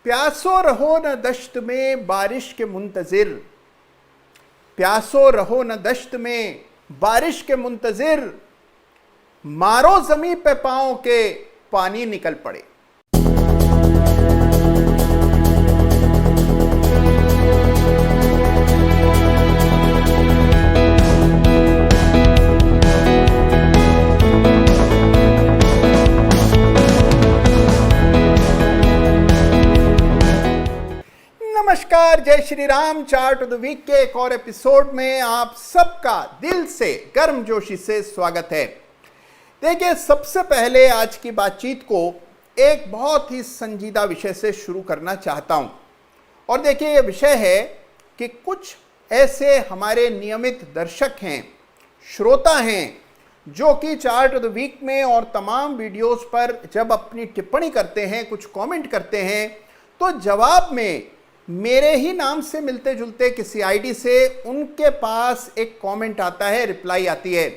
प्यासो रहो न दश्त में बारिश के मुंतजिर, प्यासो रहो न दश्त में बारिश के मुंतजिर, मारो जमीन पे पांव के पानी निकल पड़े। नमस्कार, जय Shri Ram. Chart of the week के एक और एपिसोड में आप सबका दिल से गर्मजोशी से स्वागत है। देखिए, सबसे पहले आज की बातचीत को एक बहुत ही संजीदा विषय से शुरू करना चाहता हूं। और देखिए, यह विषय है कि कुछ ऐसे हमारे नियमित दर्शक हैं, श्रोता हैं, जो कि चार्ट ऑफ द वीक में और तमाम वीडियोस पर जब अपनी टिप्पणी करते हैं, कुछ कमेंट करते हैं, तो जवाब में मेरे ही नाम से मिलते जुलते किसी आईडी से उनके पास एक कमेंट आता है, रिप्लाई आती है,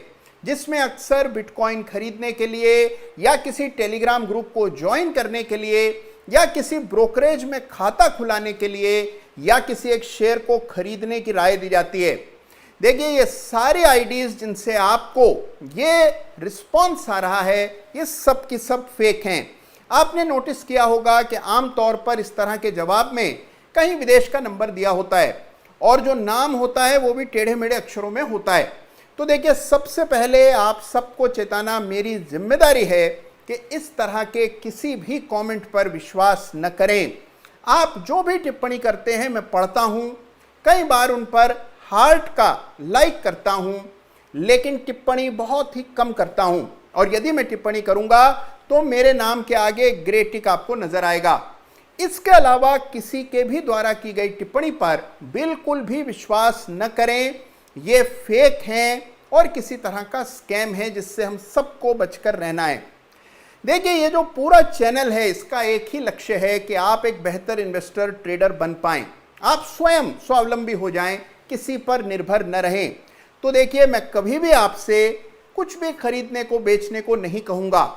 जिसमें अक्सर बिटकॉइन खरीदने के लिए या किसी टेलीग्राम ग्रुप को ज्वाइन करने के लिए या किसी ब्रोकरेज में खाता खुलाने के लिए या किसी एक शेयर को खरीदने की राय दी जाती है। देखिए, ये सारी आईडीज जिनसे आपको ये रिस्पॉन्स आ रहा है, ये सब की सब फेक हैं। आपने नोटिस किया होगा कि आमतौर पर इस तरह के जवाब में कहीं विदेश का नंबर दिया होता है और जो नाम होता है वो भी टेढ़े मेढ़े अक्षरों में होता है। तो देखिए, सबसे पहले आप सबको चेताना मेरी जिम्मेदारी है कि इस तरह के किसी भी कमेंट पर विश्वास न करें। आप जो भी टिप्पणी करते हैं मैं पढ़ता हूं, कई बार उन पर हार्ट का लाइक करता हूं, लेकिन टिप्पणी बहुत ही कम करता हूं। और यदि मैं टिप्पणी करूंगा तो मेरे नाम के आगे ग्रे टिक आपको नजर आएगा। इसके अलावा किसी के भी द्वारा की गई टिप्पणी पर बिल्कुल भी विश्वास न करें। ये फेक हैं और किसी तरह का स्कैम है जिससे हम सबको बचकर रहना है। देखिए, ये जो पूरा चैनल है, इसका एक ही लक्ष्य है कि आप एक बेहतर इन्वेस्टर, ट्रेडर बन पाएं, आप स्वयं स्वावलंबी हो जाएं, किसी पर निर्भर न रहें। तो देखिए, मैं कभी भी आपसे कुछ भी खरीदने को, बेचने को नहीं कहूँगा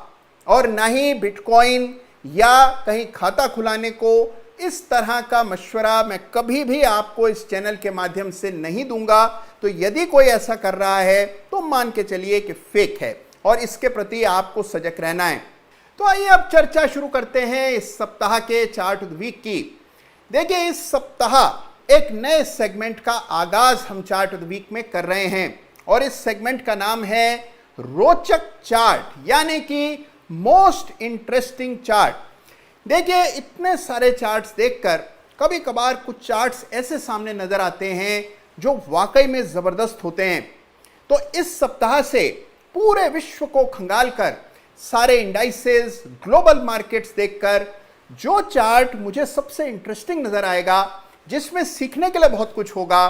और ना ही बिटकॉइन या कहीं खाता खुलाने को। इस तरह का मशवरा मैं कभी भी आपको इस चैनल के माध्यम से नहीं दूंगा। तो यदि कोई ऐसा कर रहा है तो मान के चलिए कि फेक है और इसके प्रति आपको सजग रहना है। तो आइए अब चर्चा शुरू करते हैं इस सप्ताह के चार्ट ऑफ द वीक की। देखिए, इस सप्ताह एक नए सेगमेंट का आगाज हम चार्ट ऑफ द वीक में कर रहे हैं और इस सेगमेंट का नाम है रोचक चार्ट, यानी कि मोस्ट इंटरेस्टिंग चार्ट। देखिए, इतने सारे चार्ट्स देखकर कभी कभार कुछ चार्ट्स ऐसे सामने नजर आते हैं जो वाकई में जबरदस्त होते हैं। तो इस सप्ताह से पूरे विश्व को खंगालकर सारे इंडाइसेस, ग्लोबल मार्केट्स देखकर जो चार्ट मुझे सबसे इंटरेस्टिंग नजर आएगा, जिसमें सीखने के लिए बहुत कुछ होगा,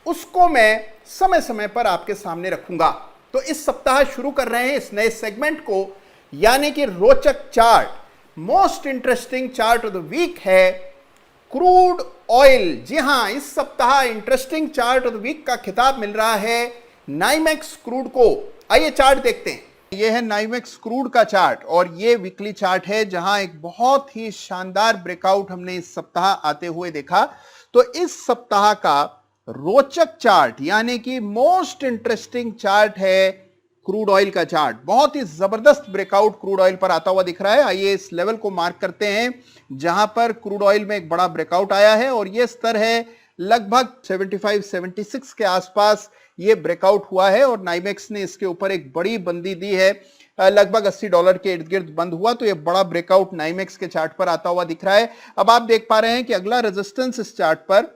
उसको मैं समय समय पर आपके सामने रखूंगा। तो इस सप्ताह शुरू कर रहे हैं इस नए सेगमेंट को, यानी कि रोचक chart. Most interesting chart of the week है क्रूड ऑयल। जी हां, इस सप्ताह interesting chart of the week का खिताब मिल रहा है नाइमेक्स क्रूड को। आइए चार्ट देखते हैं। यह है नाइमेक्स क्रूड का चार्ट और यह वीकली चार्ट है, जहां एक बहुत ही शानदार ब्रेकआउट हमने इस सप्ताह आते हुए देखा। तो इस सप्ताह का रोचक चार्ट यानी कि मोस्ट इंटरेस्टिंग चार्ट है क्रूड ऑयल का चार्ट। बहुत ही जबरदस्त ब्रेकआउट क्रूड ऑयल पर आता हुआ दिख रहा है। आइए इस लेवल को मार्क करते हैं जहां पर क्रूड ऑयल में एक बड़ा ब्रेकआउट आया है और यह स्तर है लगभग 75-76 के आसपास ये ब्रेकआउट हुआ है और नाइमेक्स ने इसके ऊपर एक बड़ी बंदी दी है। लगभग $80 के इर्द गिर्द बंद हुआ। तो ये बड़ा ब्रेकआउट नाइमेक्स के चार्ट पर आता हुआ दिख रहा है। अब आप देख पा रहे हैं कि अगला रेजिस्टेंस इस चार्ट पर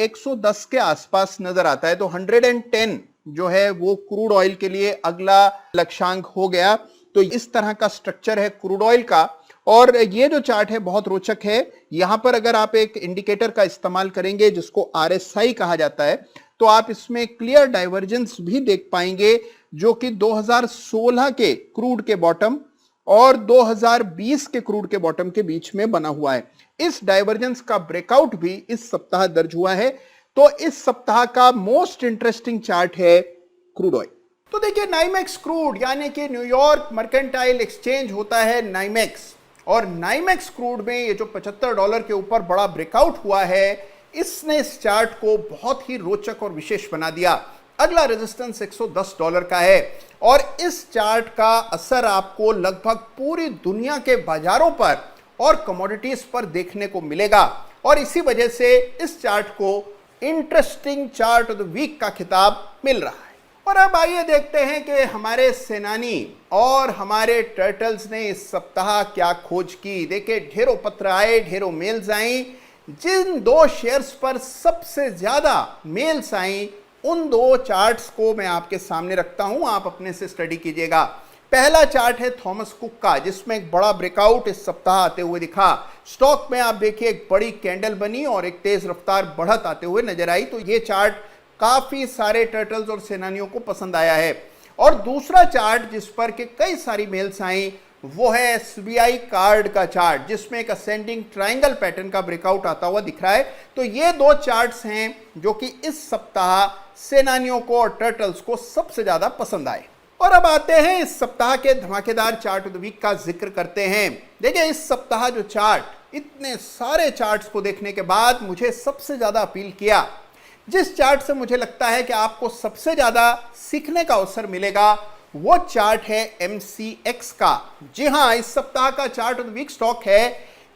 110 के आसपास नजर आता है। तो 110 जो है वो क्रूड ऑयल के लिए अगला लक्ष्यांक हो गया। तो इस तरह का स्ट्रक्चर है क्रूड ऑयल का और ये जो चार्ट है बहुत रोचक है। यहां पर अगर आप एक इंडिकेटर का इस्तेमाल करेंगे जिसको आरएसआई कहा जाता है, तो आप इसमें क्लियर डाइवर्जेंस भी देख पाएंगे, जो कि 2016 के क्रूड के बॉटम और 2020 के क्रूड के बॉटम के बीच में बना हुआ है। इस डाइवर्जेंस का ब्रेकआउट भी इस सप्ताह दर्ज हुआ है। तो इस सप्ताह का मोस्ट इंटरेस्टिंग चार्ट है क्रूड ऑयल। तो देखिए, नाइमेक्स क्रूड यानी कि न्यूयॉर्क मर्केंटाइल एक्सचेंज होता है नाइमेक्स, और नाइमेक्स क्रूड में ये जो $75 के ऊपर बड़ा ब्रेकआउट हुआ है, इसने इस चार्ट को बहुत ही रोचक और विशेष बना दिया। अगला रेजिस्टेंस $110 का है और इस चार्ट का असर आपको लगभग पूरी दुनिया के बाजारों पर और कमोडिटीज पर देखने को मिलेगा और इसी वजह से इस चार्ट को interesting chart of the week का खिताब मिल रहा है। और अब आइए देखते हैं कि हमारे सेनानी और हमारे टर्टल्स ने इस सप्ताह क्या खोज की। देखिए, ढेरों पत्र आए, ढेरों मेल्स आई। जिन दो शेयर्स पर सबसे ज्यादा मेल्स आई, उन दो चार्ट्स को मैं आपके सामने रखता हूं, आप अपने से स्टडी कीजिएगा। पहला चार्ट है थॉमस कुक का, जिसमें एक बड़ा ब्रेकआउट इस सप्ताह आते हुए दिखा। स्टॉक में आप देखिए एक बड़ी कैंडल बनी और एक तेज रफ्तार बढ़त आते हुए नजर आई। तो ये चार्ट काफी सारे टर्टल्स और सेनानियों को पसंद आया है। और दूसरा चार्ट जिस पर के कई सारी मेल्स आई, वो है एसबीआई कार्ड का चार्ट, जिसमें एक असेंडिंग ट्रायंगल पैटर्न का ब्रेकआउट आता हुआ दिख रहा है। तो ये दो चार्ट्स हैं जो कि इस सप्ताह सेनानियों को और टर्टल्स को सबसे ज्यादा पसंद आए। और अब आते हैं इस सप्ताह के धमाकेदार चार्ट ऑफ द वीक का जिक्र करते हैं। देखिए, इस सप्ताह जो चार्ट, इतने सारे चार्ट्स को देखने के बाद मुझे सबसे ज्यादा अपील किया, जिस चार्ट से मुझे लगता है कि आपको सबसे ज्यादा सीखने का अवसर मिलेगा, वो चार्ट है MCX का। जी हां, इस सप्ताह का chart of the week stock है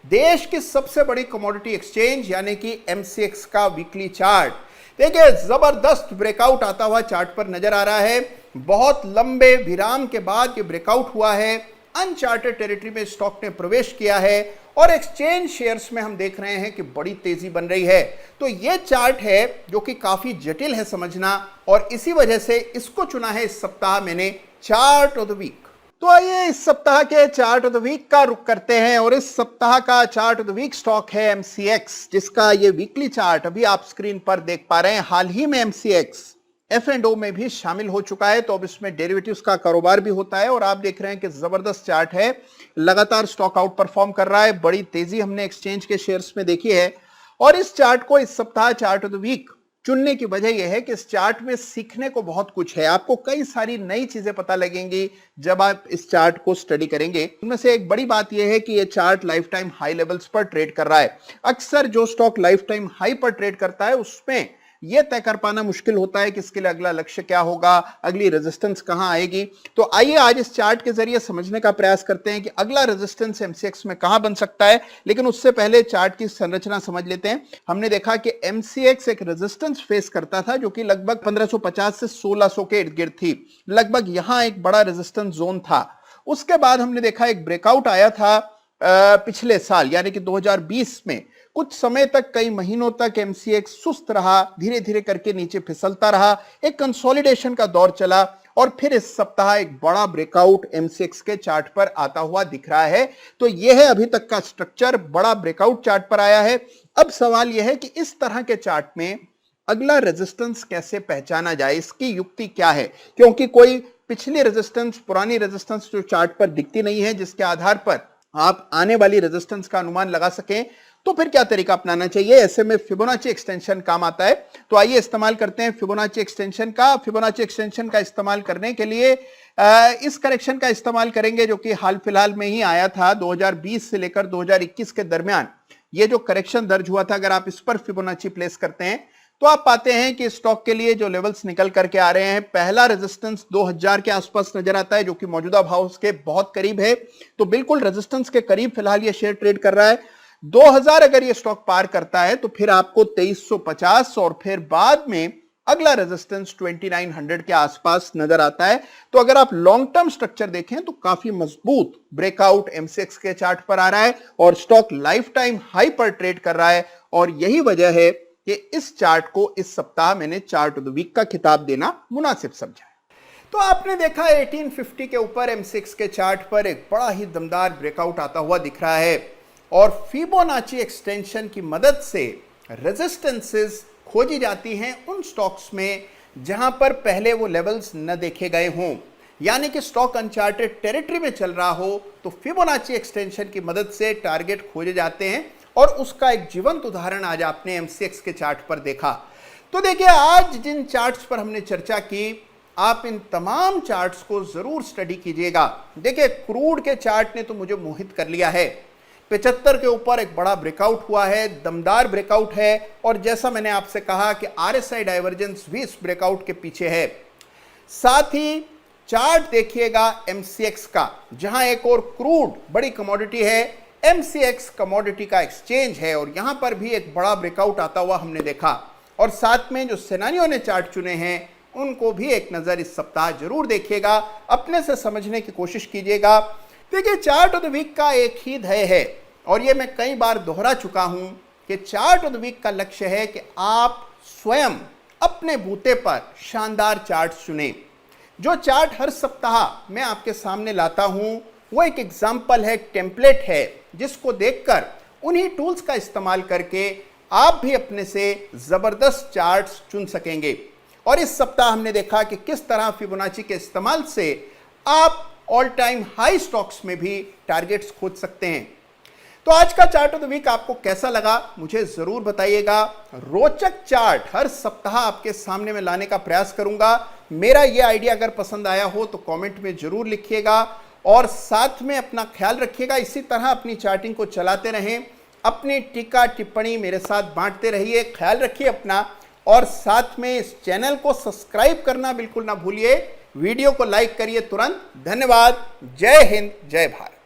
देश की सबसे बड़ी कमोडिटी एक्सचेंज यानी कि MCX का वीकली चार्ट। देखिए, जबरदस्त ब्रेकआउट आता हुआ चार्ट पर नजर आ रहा है। बहुत लंबे विराम के बाद ये ब्रेकआउट हुआ है। अनचार्टेड टेरिटरी में स्टॉक ने प्रवेश किया है और एक्सचेंज शेयर्स में हम देख रहे हैं कि बड़ी तेजी बन रही है। तो ये चार्ट है जो कि काफी जटिल है समझना और इसी वजह से इसको चुना है इस सप्ताह मैंने चार्ट ऑफ द वीक। तो आइए इस सप्ताह के चार्ट ऑफ द वीक का रुख करते हैं और इस सप्ताह का chart of the week stock है MCX, जिसका ये वीकली चार्ट अभी आप स्क्रीन पर देख पा रहे हैं। हाल ही में MCX F&O में भी शामिल हो चुका है, तो अब इसमें डेरिवेटिव्स का कारोबार भी होता है और आप देख रहे हैं कि जबरदस्त चार्ट है। लगातार स्टॉक आउट परफॉर्म कर रहा है। बड़ी तेजी हमने एक्सचेंज के शेयर्स में देखी है और इस चार्ट को इस सप्ताह चार्ट ऑफ द वीक चुनने की वजह यह है कि इस चार्ट में सीखने को बहुत कुछ है। आपको कई सारी नई चीजें पता लगेंगी जब आप इस चार्ट को स्टडी करेंगे। उनमें से एक बड़ी बात यह है कि यह chart life time high levels पर ट्रेड कर रहा है। अक्सर जो स्टॉक लाइफ टाइम हाई पर ट्रेड करता है, उसमें यह तय कर पाना मुश्किल होता है कि इसके लिए अगला लक्ष्य क्या होगा, अगली रेजिस्टेंस कहां आएगी। तो आइए आज इस चार्ट के जरिए समझने का प्रयास करते हैं कि अगला रेजिस्टेंस MCX में कहां बन सकता है। लेकिन उससे पहले चार्ट की संरचना समझ लेते हैं। हमने देखा कि MCX एक रेजिस्टेंस फेस करता था जो कि लगभग 1550 से 1600 के इर्द गिर्द थी। लगभग यहां एक बड़ा रेजिस्टेंस जोन था। उसके बाद हमने देखा एक ब्रेकआउट आया था पिछले साल यानी कि 2020 में। कुछ समय तक, कई महीनों तक MCX सुस्त रहा, धीरे धीरे करके नीचे फिसलता रहा। एक कंसोलिडेशन का दौर चला और फिर इस सप्ताह एक बड़ा ब्रेकआउट MCX के चार्ट पर आता हुआ दिख रहा है। तो यह है अभी तक का स्ट्रक्चर, बड़ा ब्रेकआउट चार्ट पर आया है। अब सवाल यह है कि इस तरह के चार्ट में अगला रेजिस्टेंस कैसे पहचाना जाए, इसकी युक्ति क्या है, क्योंकि कोई पिछली रेजिस्टेंस, पुरानी रेजिस्टेंस जो चार्ट पर दिखती नहीं है जिसके आधार पर आप आने वाली रेजिस्टेंस का अनुमान लगा सकें, तो फिर क्या तरीका अपनाना चाहिए। ऐसे में फिबोनाची एक्सटेंशन काम आता है। तो आइए इस्तेमाल करते हैं फिबोनाची एक्सटेंशन का। फिबोनाची एक्सटेंशन का इस्तेमाल करने के लिए इस करेक्शन का इस्तेमाल करेंगे जो कि हाल फिलहाल में ही आया था। 2020 से लेकर 2021 के दरमियान ये जो करेक्शन दर्ज हुआ था, अगर आप इस पर फिबोनाची प्लेस करते हैं तो आप पाते हैं कि स्टॉक के लिए जो लेवल्स निकल करके आ रहे हैं, पहला रेजिस्टेंस 2000 के आसपास नजर आता है जो कि मौजूदा भाव के बहुत करीब है। तो बिल्कुल रेजिस्टेंस के करीब फिलहाल ये शेयर ट्रेड कर रहा है। 2000 अगर ये स्टॉक पार करता है तो फिर आपको 2350 और फिर बाद में अगला रेजिस्टेंस 2900 के आसपास नजर आता है। तो अगर आप लॉन्ग टर्म स्ट्रक्चर देखें तो काफी मजबूत ब्रेकआउट MCX के चार्ट पर आ रहा है और स्टॉक लाइफ टाइम हाई पर ट्रेड कर रहा है। और यही वजह है कि इस चार्ट को इस सप्ताह मैंने चार्ट ऑफ द वीक का खिताब देना मुनासिब समझा। तो आपने देखा 1850 के ऊपर MCX के चार्ट पर एक बड़ा ही दमदार ब्रेकआउट आता हुआ दिख रहा है और फिबोनाची एक्सटेंशन की मदद से रेजिस्टेंसेस खोजी जाती हैं उन स्टॉक्स में जहां पर पहले वो लेवल्स न देखे गए हों, यानी कि स्टॉक अनचार्टेड टेरिटरी में चल रहा हो तो फिबोनाची एक्सटेंशन की मदद से टारगेट खोजे जाते हैं और उसका एक जीवंत उदाहरण आज आपने MCX के चार्ट पर देखा। तो देखिए, आज जिन चार्ट्स पर हमने चर्चा की, आप इन तमाम चार्ट्स को जरूर स्टडी कीजिएगा। देखिए, क्रूड के चार्ट ने तो मुझे मोहित कर लिया है। 75 के ऊपर एक बड़ा ब्रेकआउट हुआ है, दमदार ब्रेकआउट है, और जैसा मैंने आपसे कहा कि आरएसआई डाइवर्जेंस भी इस ब्रेकआउट के पीछे है। साथ ही चार्ट देखिएगा एमसीएक्स का, जहां एक और क्रूड बड़ी कमोडिटी है, एमसीएक्स कमोडिटी का एक्सचेंज है, और यहां पर भी एक बड़ा ब्रेकआउट आता हुआ हमने देखा। और साथ में जो सेनानियों ने चार्ट चुने हैं उनको भी एक नजर इस सप्ताह जरूर देखिएगा, अपने से समझने की कोशिश कीजिएगा। देखिए, चार्ट ऑफ द वीक का एक ही ध्येय है, और ये मैं कई बार दोहरा चुका हूं कि चार्ट ऑफ द वीक का लक्ष्य है कि आप स्वयं अपने बूते पर शानदार चार्ट चुनें। जो चार्ट हर सप्ताह मैं आपके सामने लाता हूं वो एक एग्जाम्पल है, टेम्पलेट है, जिसको देखकर उन्हीं टूल्स का इस्तेमाल करके आप भी अपने से जबरदस्त चार्ट्स चुन सकेंगे। और इस सप्ताह हमने देखा कि किस तरह फिबोनाची के इस्तेमाल से आप ऑल टाइम हाई स्टॉक्स में भी टारगेट्स खोज सकते हैं। तो आज का चार्ट ऑफ द वीक आपको कैसा लगा मुझे जरूर बताइएगा। रोचक चार्ट हर सप्ताह आपके सामने में लाने का प्रयास करूंगा। मेरा यह आइडिया अगर पसंद आया हो तो कमेंट में जरूर लिखिएगा, और साथ में अपना ख्याल रखिएगा। इसी तरह अपनी चार्टिंग को चलाते रहें, अपनी टीका टिप्पणी मेरे साथ बांटते रहिए। ख्याल रखिए अपना, और साथ में इस चैनल को सब्सक्राइब करना बिल्कुल ना भूलिए। वीडियो को लाइक करिए तुरंत। धन्यवाद। जय हिंद, जय भारत।